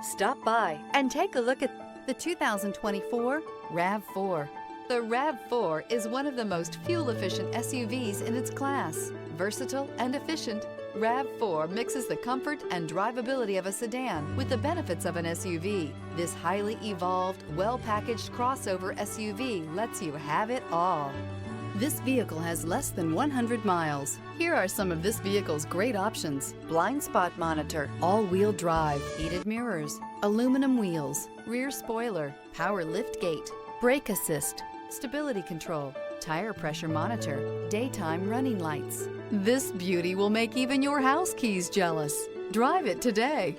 Stop by and take a look at the 2024 RAV4. The RAV4 is one of the most fuel-efficient SUVs in its class. Versatile and efficient, RAV4 mixes the comfort and drivability of a sedan with the benefits of an SUV. This highly evolved, well-packaged crossover SUV lets you have it all. This vehicle has less than 100 miles. Here are some of this vehicle's great options: blind spot monitor, all-wheel drive, heated mirrors, aluminum wheels, rear spoiler, power lift gate, brake assist, stability control, tire pressure monitor, daytime running lights. This beauty will make even your house keys jealous. Drive it today.